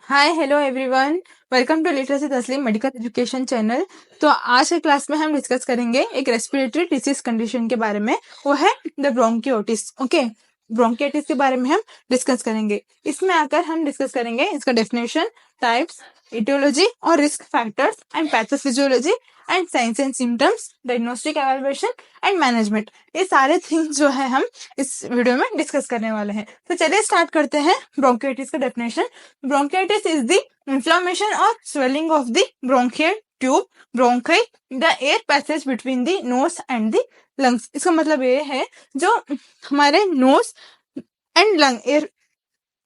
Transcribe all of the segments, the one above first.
Hi hello everyone, welcome to literacy Tasleem medical education channel. तो आज के क्लास में हम डिस्कस करेंगे एक रेस्पिरेटरी डिसीज कंडीशन के बारे में, वो है द ब्रोंकियोटिस। ओके, ब्रोंकियोटिस के बारे में हम डिस्कस करेंगे। इसमें आकर हम डिस्कस करेंगे इसका डेफिनेशन, टाइप्स, इटियोलॉजी और risk factors and pathophysiology and science and symptoms, diagnostic evaluation and management. ये सारे थिंग्स जो है हम इस वीडियो में डिस्कस करने वाले हैं। तो चलिए स्टार्ट करते हैं ब्रोंकियोटिस का definition. Bronchitis is the inflammation or swelling of the bronchial tube, bronchi, the air passage between the nose and the lungs। इसका मतलब ये है जो हमारे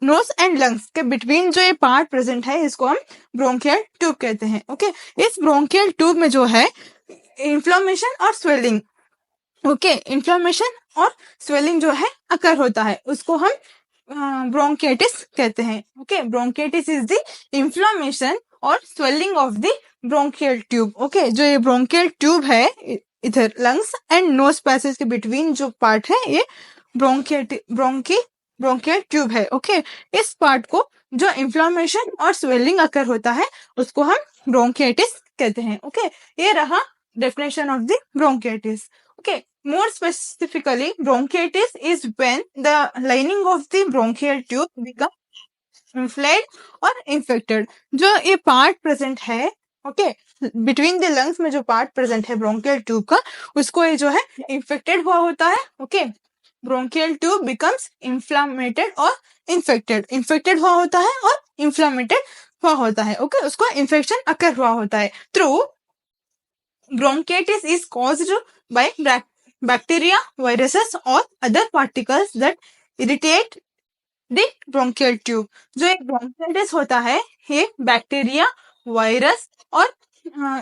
नोज एंड लंग्स के बिटवीन जो ये पार्ट प्रेजेंट है, इसको हम ब्रोंकियल ट्यूब कहते हैं। ओके, इस ब्रोंकियल ट्यूब में जो है इन्फ्लामेशन और स्वेलिंग, इन्फ्लामेशन और स्वेलिंग जो है अकर होता है, उसको हम ब्रोंकिटिस कहते हैं। ओके, ब्रोंकिटिस इज द इंफ्लामेशन और swelling of the bronchial tube. Okay, जो ये ब्रोंकियल ट्यूब है इधर लंग्स एंड नोज पैसेज के बिटवीन जो पार्ट है, ये ब्रोंकियल ट्यूब है। ओके, इस पार्ट को जो इंफ्लामेशन और स्वेलिंग अकर होता है, उसको हम ब्रोंकिटिस कहते हैं। ओके, ये रहा definition of the bronchitis. Okay, more specifically, bronchitis is when the lining of the bronchial tube becomes inflamed or infected। जो ये पार्ट प्रेजेंट है, बिटवीन द लंग्स में जो पार्ट प्रेजेंट है ब्रोंकियल ट्यूब का, उसको ये जो है इन्फेक्टेड हुआ होता है। ओके, ब्रोंकियल ट्यूब बिकम्स इन्फ्लामेटेड और इन्फेक्टेड हुआ होता है और इन्फ्लामेटेड हुआ होता है। ओके, उसको इन्फेक्शन अकर हुआ होता है through bronchitis is caused by bacteria, viruses or other particles that irritate the bronchial tube। जो एक bronchitis होता है, ये बैक्टीरिया, वायरस और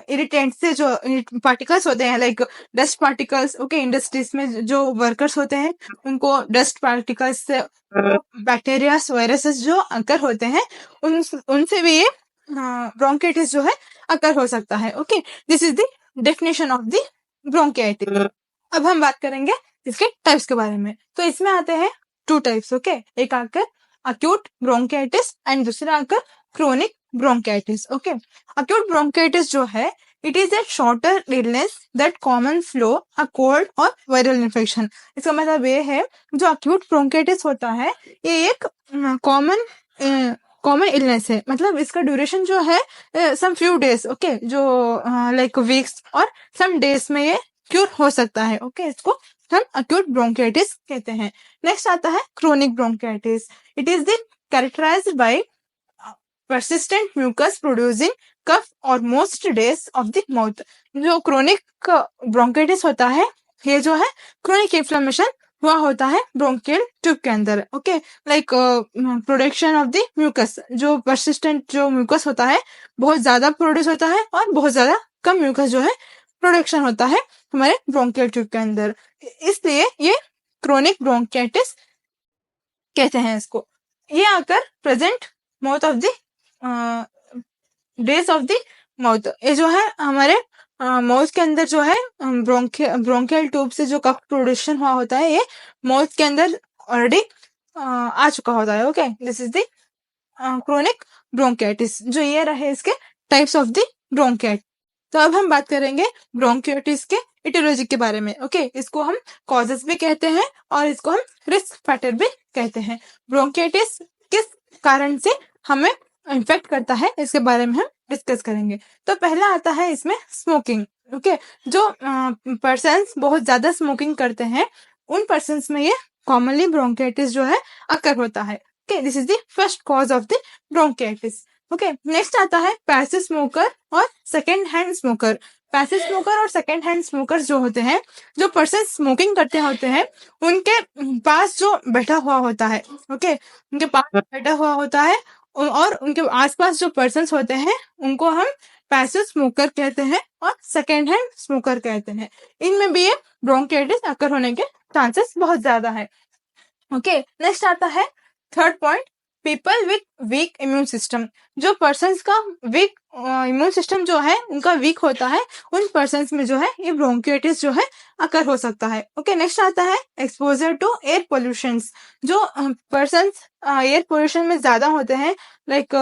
इरिटेंट से जो पार्टिकल्स होते हैं, like dust particles. Okay, industries में जो वर्कर्स होते हैं, उनको डस्ट पार्टिकल्स से बैक्टीरिया, वायरसेस जो अकर होते हैं, उनसे भी ये ब्रोंकिटिस जो है अकर हो सकता है। Okay, this is the definition of the bronchitis. अब हम बात करेंगे इसके टाइप्स के बारे में। तो इसमें आते हैं 2 टाइप्स। ओके, एक आकर अक्यूट ब्रोंकिटिस एंड दूसरा आकर क्रोनिक ब्रोंकिटिस। ओके, अक्यूट ब्रोंकिटिस जो है, it is a shorter illness that common flow a cold और वायरल इन्फेक्शन। इसका मतलब ये है, जो अक्यूट ब्रोंकिटिस होता है, ये एक कॉमन इलनेस है। मतलब इसका ड्यूरेशन जो है सम फ्यू डेज, ओके, जो लाइक वीक्स और सम डेज में ये क्यूर हो सकता है। ओके, इसको हम अक्यूट ब्रोंकिटिस कहते हैं। नेक्स्ट आता है chronic bronchitis. It is the characterised by persistent mucus producing cough or most days of the mouth। जो क्रोनिक ब्रोंकिटिस होता है, ये जो है क्रोनिक इन्फ्लेमेशन हुआ होता है ब्रोंकियल ट्यूब के अंदर। Okay, like production of the mucus, जो परसिस्टेंट जो म्यूकस होता है, बहुत ज्यादा प्रोड्यूस होता है और बहुत ज्यादा कम म्यूकस जो है प्रोडक्शन होता है हमारे ब्रोंकियल ट्यूब के अंदर, इसलिए ये क्रोनिक ब्रोंकिटिस कहते हैं इसको। ये आकर present mouth of the days of the mouth, ये जो है हमारे माउथ के अंदर जो है ब्रोंकियल ट्यूब से जो कफ प्रोडक्शन हुआ होता है, ये माउथ के अंदर ऑलरेडी आ चुका होता है। Okay, this is the chronic bronchitis. जो ये रहे इसके टाइप्स ऑफ द ब्रोंकिटिस। तो अब हम बात करेंगे ब्रोंकिटिस के इटियोलॉजी के बारे में। ओके, इसको हम कॉजेस भी कहते हैं और इसको हम रिस्क फैक्टर भी कहते हैं। ब्रोंकिटिस किस कारण से हमें इन्फेक्ट करता है, इसके बारे में हम डिस्कस करेंगे। तो पहला आता है इसमें स्मोकिंग। ओके, जो पर्सन्स बहुत ज्यादा स्मोकिंग करते हैं, उन पर्सन्स में ये कॉमनली ब्रोंकिटिस जो है अकर होता है। Okay, this is the first cause of the bronchitis. Okay, next आता है पैसिव स्मोकर और second hand smoker. Passive smoker और सेकेंड हैंड स्मोकर्स जो होते हैं, जो पर्सन स्मोकिंग करते होते हैं, उनके पास जो बैठा हुआ होता है, ओके, उनके पास बैठा हुआ होता है और उनके आसपास जो पर्सन्स होते हैं, उनको हम पैसिव स्मोकर कहते हैं और सेकेंड हैंड स्मोकर कहते हैं। इनमें भी ये ब्रोंकिटिस अकर होने के चांसेस बहुत ज्यादा है। ओके, नेक्स्ट आता है third point, people with week immune system, जो पर्सन्स का वीक इम्यून सिस्टम जो है उनका वीक होता है, उन पर्सन्स में जो है ये ब्रोंकियोटिस जो है अकर हो सकता है। ओके, नेक्स्ट आता है एक्सपोजर टू एयर पोल्यूशन, जो पर्सन्स एयर पोल्यूशन में ज्यादा होते हैं, लाइक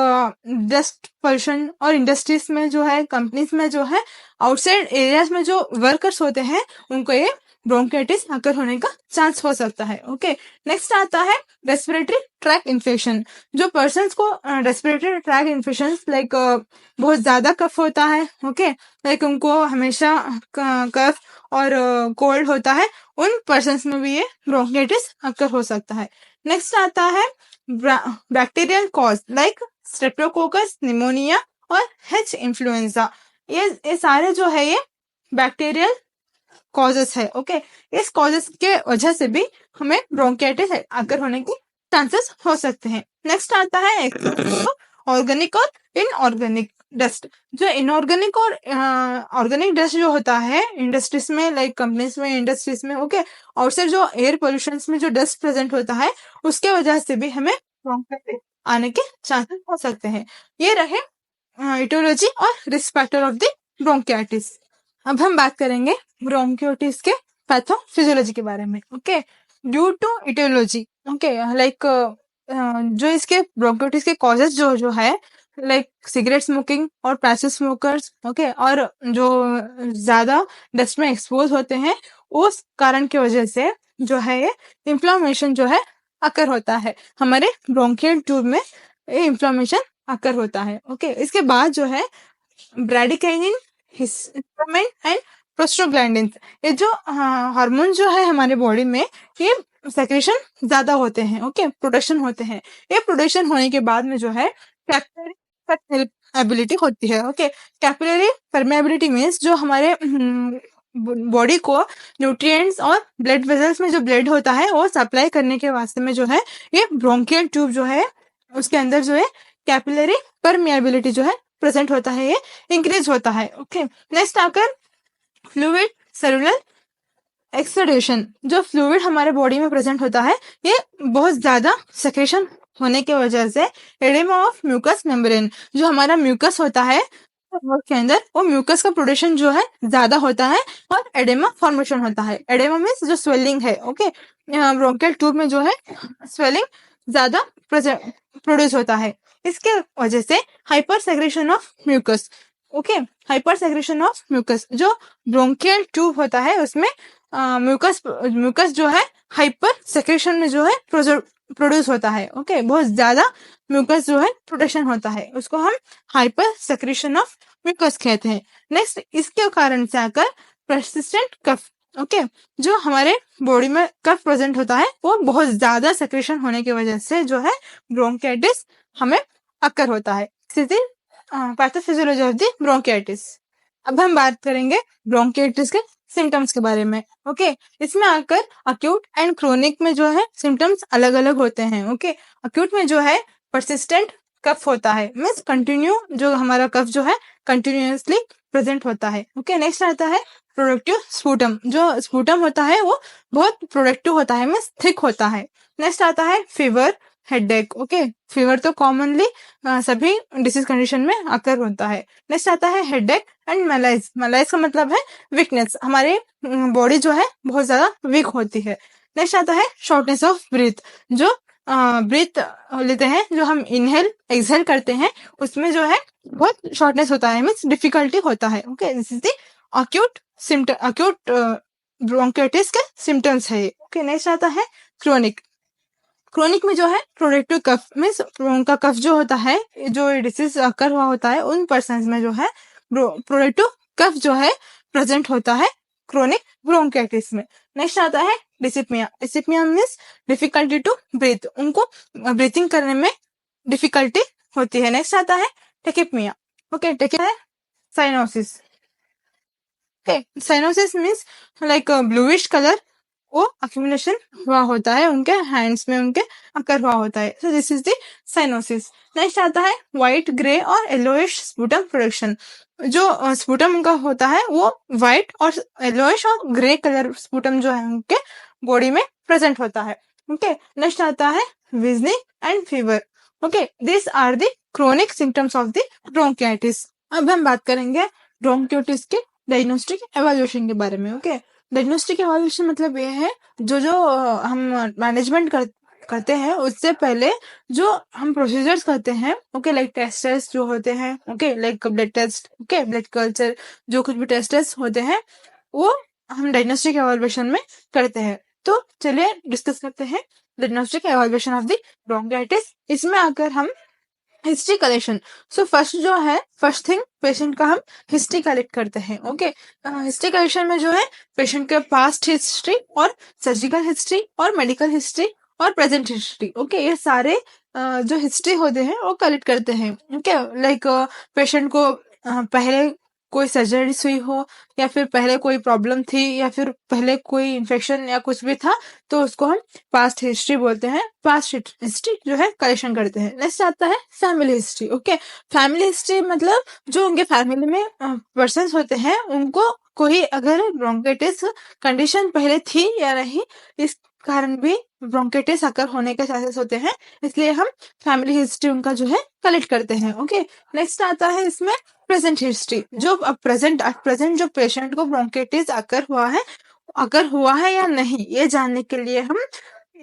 डस्ट पोल्यूशन, और इंडस्ट्रीज में जो है, कंपनीज में जो है, आउटसाइड एरियाज में जो वर्कर्स होते हैं उनको ये ब्रोंकाइटिस अकर होने का चांस हो सकता है। ओके, नेक्स्ट आता है रेस्पिरेटरी ट्रैक इन्फेक्शन, जो पर्सन्स को रेस्पिरेटरी ट्रैक इन्फेक्शन लाइक बहुत ज्यादा कफ होता है, ओके, लाइक उनको हमेशा कफ और कोल्ड होता है, उन पर्सन्स में भी ये ब्रोंकाइटिस अकर हो सकता है। नेक्स्ट आता है bacterial cause like Streptococcus pneumonia और H इन्फ्लुएंजा, ये सारे जो है ये बैक्टीरियल कॉजेस है। ओके, इस कॉजेस के वजह से भी हमें ब्रोंकाइटिस अकर होने की चांसेस हो सकते हैं। नेक्स्ट आता है ऑर्गेनिक और इनऑर्गेनिक डस्ट, जो इनऑर्गेनिक और ऑर्गेनिक डस्ट जो होता है इंडस्ट्रीज में, लाइक कंपनीज में, इंडस्ट्रीज में, ओके, और से जो एयर पोल्यूशन में जो डस्ट प्रेजेंट होता है उसके वजह से भी हमें ब्रोंकाइटिस आने के चांसेस हो सकते हैं। ये रहे इटियोलॉजी और risk factor of the bronchitis. अब हम बात करेंगे ब्रोंकाइटिस के पैथोफिजियोलॉजी के बारे में। Okay, due to etiology, okay, like जो इसके ब्रोंकाइटिस के कॉजेस जो है, लाइक सिगरेट स्मोकिंग और पैसिव स्मोकर्स, ओके, और जो ज्यादा डस्ट में एक्सपोज होते हैं उस कारण की वजह से जो है ये इन्फ्लामेशन जो है अकर होता है, हमारे ब्रोंकियल ट्यूब में ये इन्फ्लामेशन अकर होता है। ओके, इसके बाद जो है ब्रैडिकाइनिन, हिस्टामिन एंड प्रोस्टाग्लैंडिन, ये जो हार्मोन जो है हमारे बॉडी में, ये सेक्रेशन ज्यादा होते हैं, ओके, प्रोडक्शन होते हैं। ये प्रोडक्शन होने के बाद में जो है कैपिलरी परमेबिलिटी होती है। ओके, कैपिलरी परमेबिलिटी मीन्स जो हमारे बॉडी को न्यूट्रिएंट्स और ब्लड वेजल्स में जो ब्लड होता है वो सप्लाई करने के वास्ते में जो है ये ब्रोंकियल ट्यूब जो है उसके अंदर जो है कैपिलरी परमेबिलिटी जो है प्रेजेंट होता है, ये इंक्रीज होता है। ओके, नेक्स्ट आकर फ्लूइड सेलुलर एक्सुडेशन, जो फ्लूइड हमारे बॉडी में प्रेजेंट होता है ये बहुत ज्यादा सेक्रेशन होने की वजह से एडेमा ऑफ म्यूकस मेम्ब्रेन, जो हमारा म्यूकस होता है के अंदर, वो म्यूकस का प्रोडक्शन जो है ज्यादा होता है और एडेमा फॉर्मेशन होता है। एडेमा मीन्स जो स्वेलिंग है, ओके, ब्रोंकियल ट्यूब में जो है स्वेलिंग ज्यादा प्रोड्यूस होता है। इसके वजह से hyper secretion of mucus, okay, hyper secretion of mucus, जो ब्रोंकियल ट्यूब होता है उसमें म्यूकस जो है हाइपर सेक्रेशन में जो है प्रोड्यूस होता है। ओके, बहुत ज्यादा म्यूकस जो है प्रोडक्शन होता है, उसको हम हाइपर सेक्रेशन ऑफ म्यूकस कहते हैं। नेक्स्ट, इसके कारण से आकर परसिस्टेंट कफ, ओके, जो हमारे बॉडी में कफ प्रेजेंट होता है वो बहुत ज्यादा सेक्रेशन होने की वजह से जो है ब्रोंकाइटिस हमें अकर होता है। Pathophysiology of the bronchitis. अब हम बात करेंगे ब्रोंकाइटिस के सिम्टम्स के बारे में। ओके, इसमें आकर अक्यूट एंड क्रोनिक में जो है सिम्टम्स अलग अलग होते हैं। ओके, अक्यूट में जो है परसिस्टेंट कफ होता है, मीन्स कंटिन्यू जो हमारा कफ जो है कंटिन्यूअसली प्रेजेंट होता है। ओके, नेक्स्ट आता है प्रोडक्टिव स्पूटम, जो स्पूटम होता है वो बहुत प्रोडक्टिव होता है, मीन्स थिक होता है। नेक्स्ट आता है फीवर, हेडेक, ओके, फीवर तो कॉमनली सभी डिसीज कंडीशन में अकर होता है। नेक्स्ट आता है हेडेक एंड मलाइज, मलाइज का मतलब है वीकनेस, हमारे बॉडी जो है बहुत ज्यादा वीक होती है। नेक्स्ट आता है शॉर्टनेस ऑफ ब्रीथ, जो ब्रीथ लेते हैं, जो हम इनहेल एक्सहेल करते हैं उसमें जो है बहुत शॉर्टनेस होता है, मीन्स डिफिकल्टी होता है। Okay, this is the acute symptom, acute bronchitis के सिम्टम्स है। ओके, नेक्स्ट आता है क्रोनिक। क्रोनिक में जो है प्रोडक्टिव कफ, मीन्स उनका कफ जो होता है, जो डिसीज अकर हुआ होता है उन पर्सन में जो है प्रोडक्टिव कफ जो है प्रेजेंट होता है क्रोनिक ब्रोंकाइटिस में। नेक्स्ट आता है dyspnea, dyspnea means difficulty to breathe, उनको ब्रीथिंग करने में डिफिकल्टी होती है। नेक्स्ट आता है टेकिपनिया, ओके, टेकिपनिया है cyanosis, okay, cyanosis means like bluish colour वो अक्यूमुलेशन हुआ होता है उनके हैंड्स में, उनके अकर हुआ होता है, so this is the cyanosis. Next आता है व्हाइट, ग्रे और येलोइश स्पूटम प्रोडक्शन, जो स्पूटम उनका होता है वो व्हाइट और येलोइश और ग्रे कलर स्पूटम जो है उनके बॉडी में प्रेजेंट होता है। ओके, नेक्स्ट आता है wheezing and fever. Okay, this are the chronic symptoms of the bronchitis. अब हम बात करेंगे ब्रोंकाइटिस के डायग्नोस्टिक एवोल्यूशन के बारे में। ओके, डायग्नोस्टिक एवोल्यूशन मतलब ये है जो हम मैनेजमेंट करते हैं उससे पहले जो हम प्रोसीजर्स करते हैं, ओके, लाइक टेस्ट जो होते हैं, okay, like blood test, okay, blood culture, जो कुछ भी टेस्ट होते हैं वो हम डायग्नोस्टिक एवोल्यूशन में करते हैं। तो चलिए डिस्कस करते हैं diagnostic evolution of the bronchitis. इसमें अगर हम history collection, so first thing patient का हम हिस्ट्री कलेक्ट करते हैं। ओके, हिस्ट्री कलेक्शन में जो है पेशेंट के पास्ट हिस्ट्री और सर्जिकल हिस्ट्री और मेडिकल हिस्ट्री और प्रेजेंट हिस्ट्री, ओके, ये सारे जो हिस्ट्री होते हैं वो कलेक्ट करते हैं। ओके, लाइक पेशेंट को पहले कोई सर्जरीज हुई हो या फिर पहले कोई प्रॉब्लम थी या फिर पहले कोई इन्फेक्शन या कुछ भी था, तो उसको हम पास्ट हिस्ट्री बोलते हैं। पास्ट हिस्ट्री जो है कलेक्शन करते हैं। नेक्स्ट आता है family history. Okay, family history मतलब जो उनके फैमिली में पर्सन्स होते हैं उनको कोई अगर ब्रोंकाइटिस कंडीशन पहले थी या नहीं, इस कारण भी ब्रोंकाइटिस अकर होने के चांसेस होते हैं, इसलिए हम फैमिली हिस्ट्री उनका जो है कलेक्ट करते हैं। ओके, नेक्स्ट आता है इसमें प्रेजेंट हिस्ट्री। जो अब प्रेजेंट जो पेशेंट को ब्रोंकाइटिस अगर हुआ है या नहीं, ये जानने के लिए हम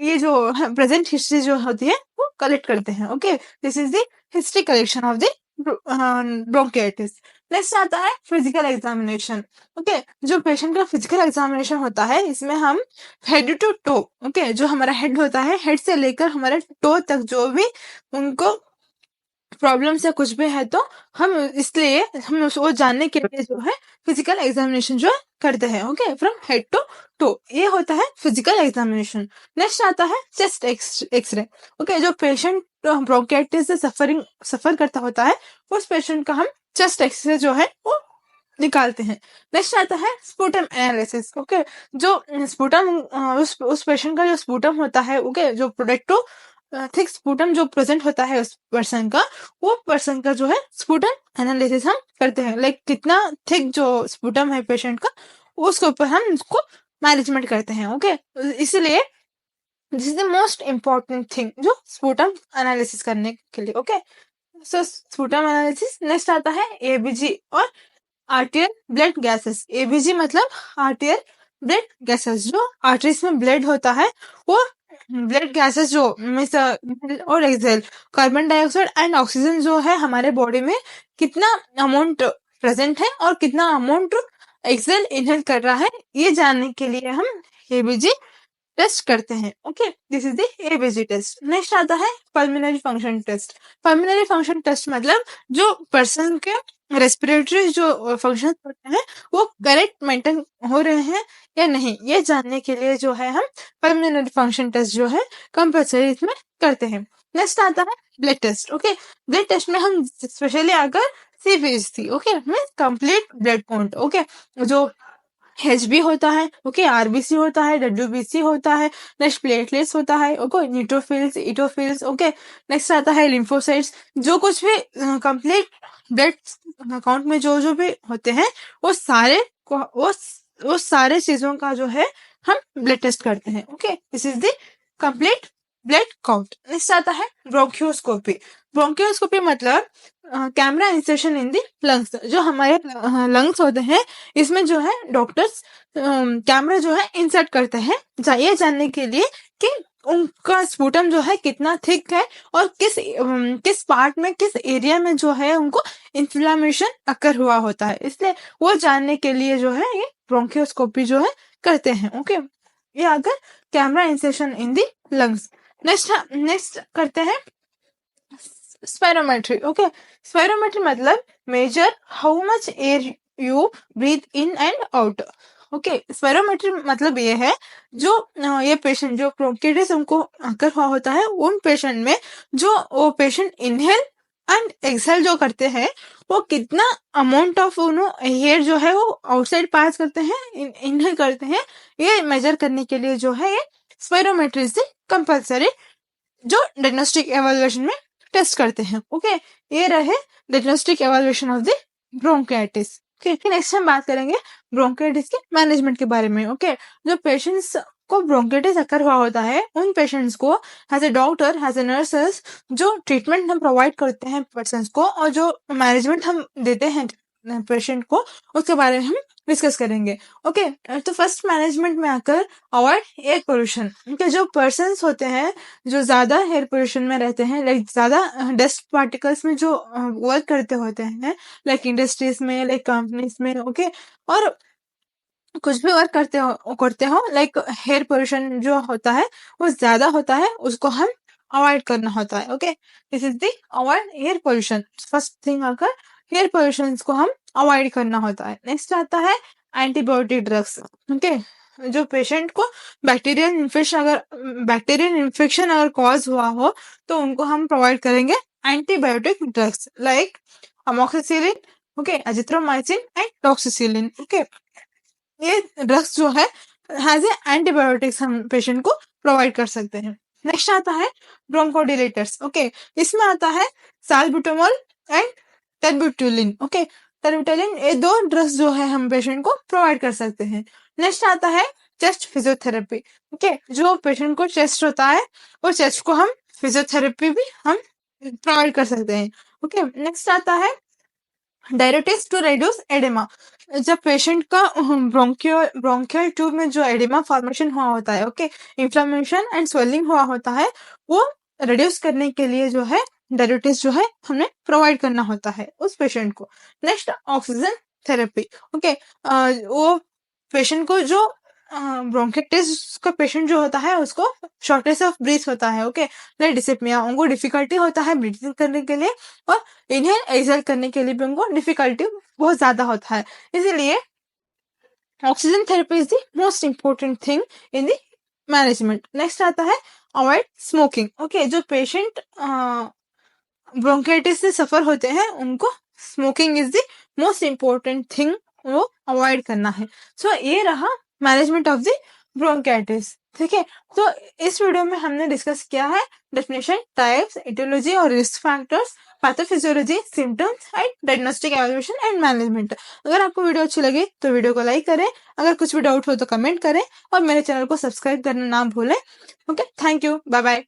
ये जो प्रेजेंट हिस्ट्री जो होती है वो कलेक्ट करते हैं। Okay, this is the history collection of the bronchitis. Next आता है फिजिकल एग्जामिनेशन। ओके, जो पेशेंट का फिजिकल एग्जामिनेशन होता है इसमें हम हेड टू टो, ओके, जो हमारा हेड होता है, हेड से लेकर हमारे टो तक जो भी उनको प्रॉब्लम से कुछ भी है, तो हम इसलिए हम वो जानने के लिए जो है फिजिकल एग्जामिनेशन जो करते हैं। Okay, from head to toe, ये होता है फिजिकल एग्जामिनेशन। नेक्स्ट आता है चेस्ट एक्सरे। ओके, जो पेशेंट ब्रोंकाइटिस से सफर करता होता है उस पेशेंट का हम चेस्ट एक्सरे जो है वो निकालते हैं। नेक्स्ट आता है स्पूटम एनालिसिस। ओके, जो स्पूटम उस पेशेंट का जो स्पूटम होता है, ओके, जो प्रोडक्टो थिक स्पूटम जो प्रेजेंट होता है उस पर्सन का, वो पर्सन का जो है स्पूटम एनालिसिस हम करते हैं। लाइक कितना थिक जो स्पूटम है पेशेंट का, उसके ऊपर हम उसको मैनेजमेंट करते हैं। ओके, इसलिए this is the most important thing जो स्पूटम एनालिसिस करने के लिए। Okay, so sputum analysis. Next आता है एबीजी और आर्टियल ब्लड गैसेस। एबीजी मतलब आर्टियल ब्लड गैसेस, जो आर्टरीज में ब्लड होता है वो ब्लड गैसेस जो और excess carbon dioxide and oxygen जो है हमारे बॉडी में कितना अमाउंट प्रेजेंट है और कितना अमाउंट एक्सेल इनहेल कर रहा है, ये जानने के लिए हम एबीजी टेस्ट करते हैं। Okay, this is the ABG test. Next आता है pulmonary function test. Pulmonary function test मतलब जो पर्सन के रेस्पिरेटरी जो फंक्शन होते हैं वो करेक्ट मेंटेन हो रहे हैं या नहीं, ये जानने के लिए जो है हम पल्मोनरी फंक्शन टेस्ट जो है कंपल्सरी इसमें करते हैं। नेक्स्ट आता है blood test. Okay, blood test में हम स्पेशली अगर CBC, okay, means complete blood count, okay, जो HB होता है, ओके, RBC होता है, WBC होता है, नेक्स्ट प्लेटलेट्स होता है, ओके, न्यूट्रोफिल्स, इटोफिल्स, ओके, नेक्स्ट आता है लिम्फोसाइट्स। जो कुछ भी कंप्लीट ब्लड काउंट में जो भी होते हैं वो सारे चीजों का जो है हम ब्लड टेस्ट करते हैं। Okay, this is the complete blood count. Next आता है ब्रोंकियोस्कोपी। ब्रोंकियोस्कोपी मतलब camera insertion in the lungs. जो हमारे लंग्स होते हैं इसमें जो है डॉक्टर्स कैमरा जो है इंसर्ट करते हैं ये जानने के लिए कि उनका स्पूटम जो है कितना थिक है और किस पार्ट में, किस एरिया में जो है उनको इन्फ्लामेशन अकर हुआ होता है, इसलिए वो जानने के लिए जो है ये ब्रोंकियोस्कोपी जो है करते हैं। ओके, ये अगर camera insertion in the lungs. Next करते हैं स्पायरोमेट्री। ओके, स्पायरोमेट्री मतलब measure how much air you breathe in and out. Okay, spirometry मतलब ये है जो ये पेशेंट जो ब्रोंकाइटिस उनको अकर हुआ होता है उन पेशेंट में जो वो पेशेंट इनहेल एंड एक्सहेल जो करते हैं वो कितना अमाउंट ऑफ एयर जो है वो आउटसाइड पास करते हैं, इनहेल करते हैं, ये मेजर करने के लिए जो है ये स्पायरोमेट्री से कंपल्सरी जो डायग्नोस्टिक एवैल्यूएशन में टेस्ट करते हैं। ओके, ये रहे diagnostic evaluation of the bronchitis. Okay, next हम बात करेंगे ब्रोंकाइटिस के मैनेजमेंट के बारे में। ओके, जो पेशेंट्स को ब्रोंकाइटिस अकर हुआ होता है, उन पेशेंट्स को as a doctor, as a nurses, जो ट्रीटमेंट हम प्रोवाइड करते हैं पर्सन्स को और जो मैनेजमेंट हम देते हैं पेशेंट को, उसके बारे में हम डिस्कस करेंगे। ओके, तो फर्स्ट मैनेजमेंट में आकर अवॉइड एयर पोल्यूशन। उनके जो पर्सन्स होते हैं जो ज़्यादा एयर पोल्यूशन में रहते हैं, लाइक ज़्यादा डस्ट पार्टिकल्स में जो वर्क करते होते हैं, लाइक इंडस्ट्रीज में, लाइक कंपनीज में, ओके, और कुछ भी वर्क करते हो लाइक एयर पोल्यूशन जो होता है वो ज़्यादा होता है, उसको हम अवॉइड करना होता है। Okay, this is the avoid air pollution. First thing आकर एयर पोल्यूशन को हम अवॉइड करना होता है। नेक्स्ट आता है एंटीबायोटिक ड्रग्स। ओके, जो पेशेंट को बैक्टीरियल इन्फेक्शन अगर कॉज हुआ हो तो उनको हम प्रोवाइड करेंगे antibiotic drugs like amoxicillin, okay, azithromycin and toxicillin. Okay, ये ड्रग्स जो है एज ए एंटीबायोटिक्स हम पेशेंट को प्रोवाइड कर सकते हैं। नेक्स्ट आता है ब्रोंकोडिलेटर्स। ओके, इसमें आता है साल्बुटामोल एंड टेरबुटुलिन। ओके, टेरबुटुलिन, ये दो ड्रग्स जो है हम पेशेंट को प्रोवाइड कर सकते हैं। नेक्स्ट आता है चेस्ट फिजियोथेरेपी। ओके, जो पेशेंट को चेस्ट होता है वो चेस्ट को हम फिजियोथेरेपी भी हम प्रोवाइड कर सकते हैं। ओके, नेक्स्ट आता है डायरेटिक्स टू रिड्यूस एडेमा। जब पेशेंट का ब्रोंकियल ट्यूब में जो एडेमा फॉर्मेशन हुआ होता है, ओके, इन्फ्लेमेशन एंड स्वेलिंग हुआ होता है, वो रिड्यूस करने के लिए जो है डायरेटिक्स जो है हमें प्रोवाइड करना होता है उस पेशेंट को। Next oxygen therapy. ओके, वो पेशेंट को जो ब्रोंकाइटिस का पेशेंट जो होता है उसको शॉर्टनेस ऑफ ब्रीथ होता है, ओके, लाइक डिस्पनिया, उनको डिफिकल्टी होता है ब्रीथिंग करने के लिए और इनहेल एक्सहेल करने के लिए भी उनको डिफिकल्टी बहुत ज्यादा होता है। इसीलिए oxygen therapy is the most important thing in the management. Next आता है अवॉइड स्मोकिंग। ओके, जो पेशेंट ब्रोंकाइटिस से सफर होते हैं उनको smoking is the most important thing वो अवॉइड करना है। सो ये रहा मैनेजमेंट ऑफ द ब्रोंकाइटिस। ठीक है, तो इस वीडियो में हमने डिस्कस किया है डेफिनेशन, टाइप्स, एटियोलॉजी और risk factors, pathophysiology, symptoms and diagnostic evaluation and management. अगर आपको वीडियो अच्छी लगी तो वीडियो को लाइक करें, अगर कुछ भी डाउट हो तो कमेंट करें और मेरे चैनल को सब्सक्राइब करना ना भूलें। Okay, thank you, bye bye.